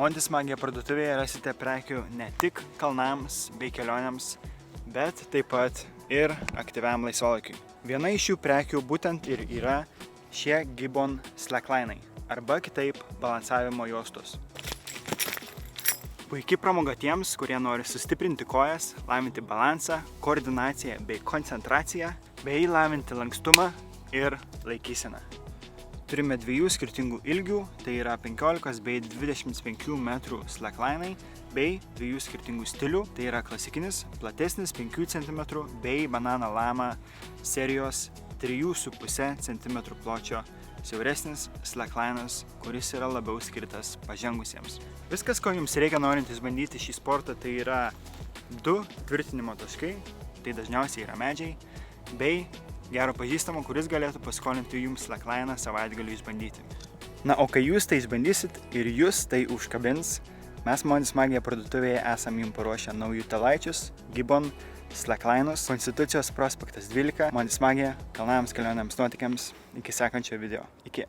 Montis Magija parduotuvėje rasite prekių ne tik kalnams bei kelionėms, bet taip pat ir aktyviam laisvalaikiui. Viena iš šių prekių būtent ir yra šie Gibbon slacklinai, arba kitaip balansavimo juostos. Puikiai pramoga tiems, kurie nori sustiprinti kojas, lavinti balansą, koordinaciją bei koncentraciją, bei lavinti lankstumą ir laikyseną. Turime dviejų skirtingų ilgių, tai yra 15 bei 25 metrų slacklinai, bei dviejų skirtingų stilių, tai yra klasikinis, platesnis 5 cm bei Banana Lama serijos 3,5 cm pločio siauresnis slacklinas, kuris yra labiau skirtas pažengusiems. Viskas, ko jums reikia norint išbandyti šį sportą, tai yra 2 tvirtinimo taškai, tai dažniausiai yra medžiai, bei gero pažįstamo, kuris galėtų paskolinti jums slackliną savaitgaliui išbandyti. Na, o kai jūs tai išbandysit ir jūs tai užkabins, mes Montis Magija parduotuvėje esam jums paruošę naujų talaičius, Gibbon slacklinus, Konstitucijos prospektas 12, Montis Magija, kalnams, kelionėms, nuotykiams. Iki sekančio video. Iki.